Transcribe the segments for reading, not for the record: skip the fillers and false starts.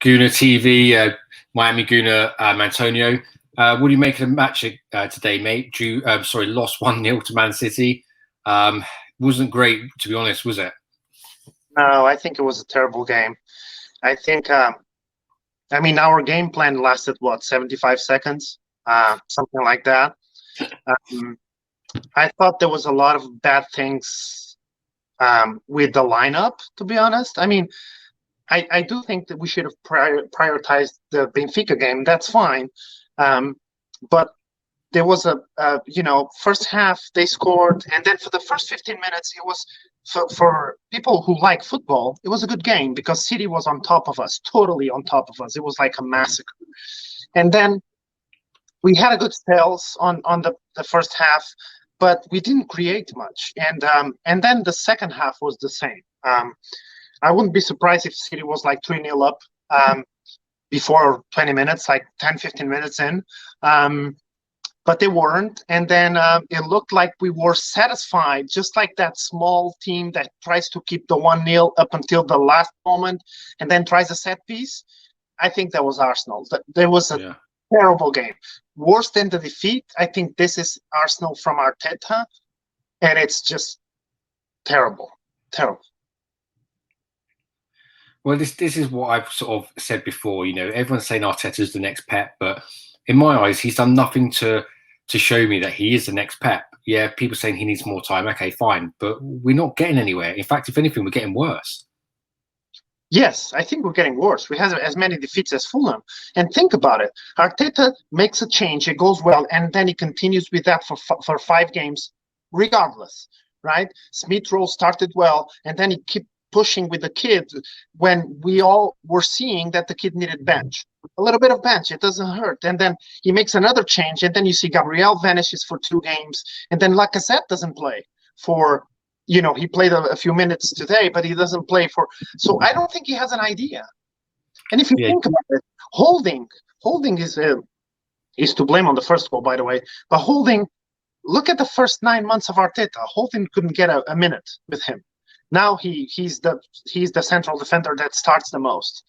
Gooner TV, Miami Gooner Antonio. What do you make of the match today, mate? Lost 1-0 to Man City. Wasn't great, to be honest, was it? No, I think it was a terrible game. I think, our game plan lasted, 75 seconds? Something like that. I thought there was a lot of bad things with the lineup, to be honest. I do think that we should have prioritized the Benfica game. That's fine. But there was first half they scored, and then for the first 15 minutes, it was for people who like football, it was a good game because City was on top of us, totally on top of us. It was like a massacre. And then we had a good spells on the first half, but we didn't create much. And then the second half was the same. I wouldn't be surprised if City was like 3-0 up before 20 minutes, like 10, 15 minutes in. But they weren't. And then it looked like we were satisfied, just like that small team that tries to keep the 1-0 up until the last moment and then tries a set piece. I think that was Arsenal. There was a terrible game. Worse than the defeat. I think this is Arsenal from Arteta. And it's just terrible. Terrible. Well, this is what I've sort of said before. Everyone's saying Arteta's the next Pep, but in my eyes, he's done nothing to show me that he is the next Pep. Yeah, people saying he needs more time. Okay, fine. But we're not getting anywhere. In fact, if anything, we're getting worse. Yes, I think we're getting worse. We have as many defeats as Fulham. And think about it. Arteta makes a change. It goes well. And then he continues with that for 5 games, regardless, right? Smith-Rowe started well. And then he kept pushing with the kid when we all were seeing that the kid needed bench. A little bit of bench, it doesn't hurt. And then he makes another change, and then you see Gabriel vanishes for 2 games, and then Lacazette doesn't play for, he played a few minutes today, but he doesn't play for. So I don't think he has an idea. And if you think about it, Holding is to blame on the first goal, by the way. But Holding, look at the first 9 months of Arteta. Holding couldn't get a minute with him. Now he's the central defender that starts the most.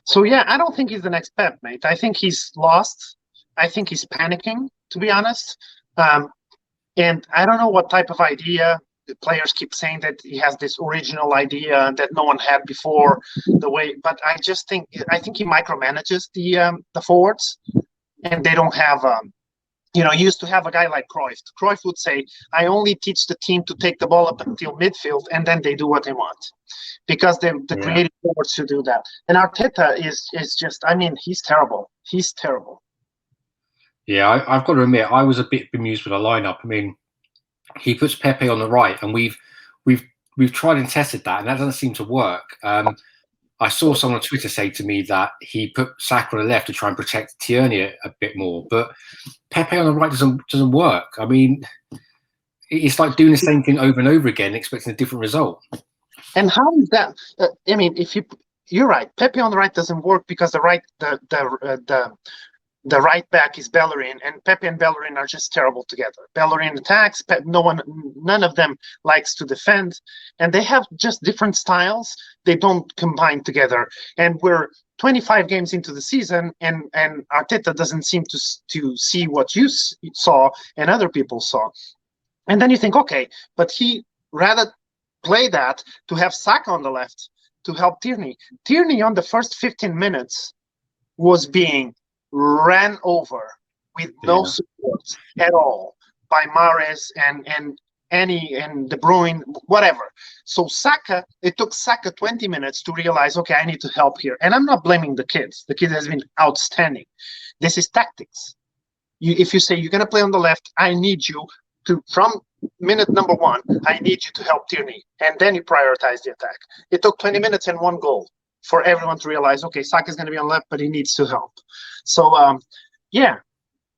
So I don't think he's the next Pep, mate. I think he's lost. I think he's panicking, to be honest. And I don't know what type of idea. The players keep saying that he has this original idea that no one had before. But I think he micromanages the forwards, and they don't have. You used to have a guy like Cruyff. Cruyff would say, I only teach the team to take the ball up until midfield, and then they do what they want. Because the creative forwards should do that. And Arteta is just, he's terrible. He's terrible. Yeah, I've got to admit, I was a bit bemused with the lineup. He puts Pepe on the right, and we've tried and tested that, and that doesn't seem to work. I saw someone on Twitter say to me that he put Saka on the left to try and protect Tierney a bit more, but Pepe on the right doesn't work. It's like doing the same thing over and over again, expecting a different result. And how is that? You're right. Pepe on the right doesn't work because the right back is Bellerin, and Pepe and Bellerin are just terrible together. Bellerin attacks. None of them likes to defend, and they have just different styles. They don't combine together. And we're 25 games into the season, and Arteta doesn't seem to see what you saw and other people saw. And then you think, okay, but he rather play that to have Saka on the left to help Tierney. Tierney on the first 15 minutes was being ran over with no support at all by Mahrez and Annie and De Bruyne, whatever. So Saka, it took Saka 20 minutes to realize, okay, I need to help here. And I'm not blaming the kids. The kid has been outstanding. This is tactics. If you say you're going to play on the left, I need you to, from minute number 1, I need you to help Tierney. And then you prioritize the attack. It took 20 minutes and 1 goal for everyone to realize, okay, Saka's going to be on left, but he needs to help. So,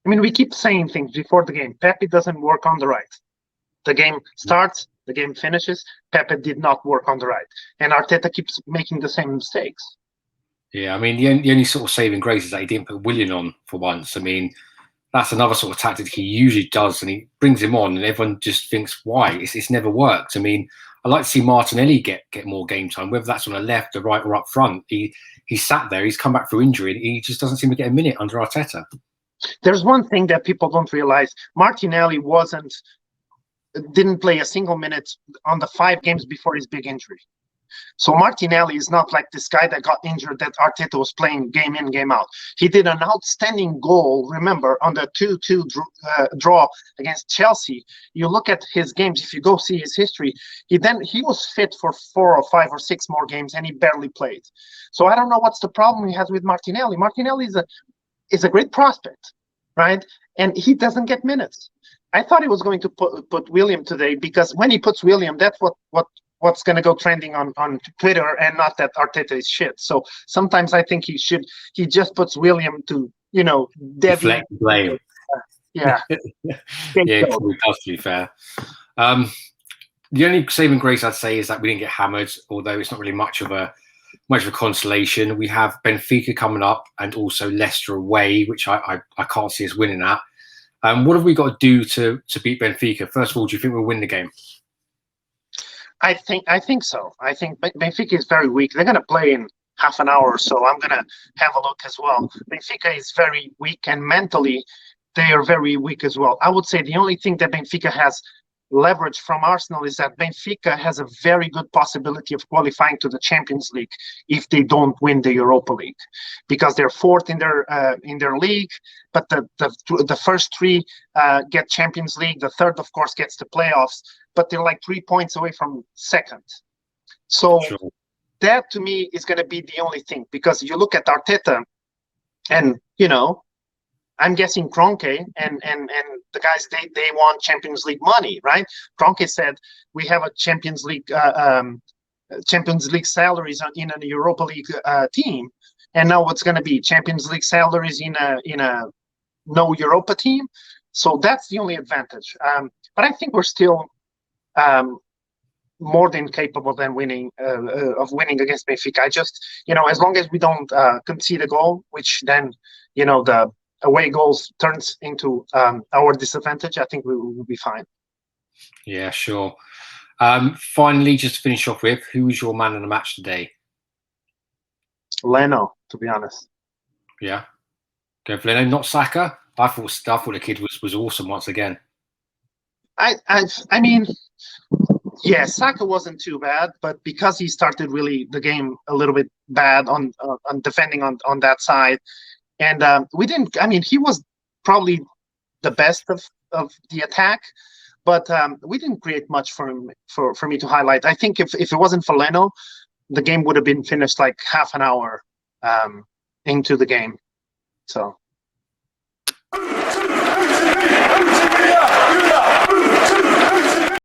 we keep saying things before the game. Pepe doesn't work on the right. The game starts, the game finishes. Pepe did not work on the right. And Arteta keeps making the same mistakes. Yeah, the only sort of saving grace is that he didn't put Willian on for once. That's another sort of tactic he usually does, and he brings him on, and everyone just thinks, why? It's never worked. I'd like to see Martinelli get more game time, whether that's on the left, the right, or up front. He sat there. He's come back from injury. He just doesn't seem to get a minute under Arteta. There's one thing that people don't realize: Martinelli didn't play a single minute on the 5 games before his big injury. So Martinelli is not like this guy that got injured that Arteta was playing game in, game out. He did an outstanding goal, remember, on the 2-2 draw against Chelsea. You look at his games, if you go see his history, he was fit for 4 or 5 or 6 more games, and he barely played. So I don't know what's the problem he has with Martinelli. Martinelli is a great prospect, right? And he doesn't get minutes. I thought he was going to put William today, because when he puts William, that's what's going to go trending on Twitter, and not that Arteta is shit. So sometimes I think he just puts William to, deflect blame. Yeah. Yeah, probably does, to be fair. The only saving grace I'd say is that we didn't get hammered, although it's not really much of a consolation. We have Benfica coming up and also Leicester away, which I can't see us winning at. What have we got to do to beat Benfica? First of all, do you think we'll win the game? I think so. I think Benfica is very weak. They're going to play in half an hour or so. I'm going to have a look as well. Benfica is very weak, and mentally they are very weak as well. I would say the only thing that Benfica has leverage from Arsenal is that Benfica has a very good possibility of qualifying to the Champions League if they don't win the Europa League, because they're 4th in their league, but the first 3 get Champions League. The 3rd, of course, gets the playoffs, but they're like 3 points away from 2nd. So sure. That to me is going to be the only thing, because you look at Arteta, and I'm guessing Kroenke and the guys, they want Champions League money, right? Kroenke said we have a Champions League salaries in a Europa League team, and now what's going to be Champions League salaries in a no Europa team. So that's the only advantage. But I think we're still more than capable of winning against Benfica. I just, as long as we don't concede a goal, which then the away goals turns into our disadvantage, I think we will be fine. Yeah, sure. Finally, just to finish off with, who was your man in the match today? Leno, to be honest. Yeah, go for Leno, not Saka. I thought the kid was awesome once again. I mean, yeah, Saka wasn't too bad, but because he started really the game a little bit bad on defending on that side. And we didn't. I mean, he was probably the best of the attack, but we didn't create much for him for me to highlight. I think if it wasn't for Leno, the game would have been finished like half an hour into the game. So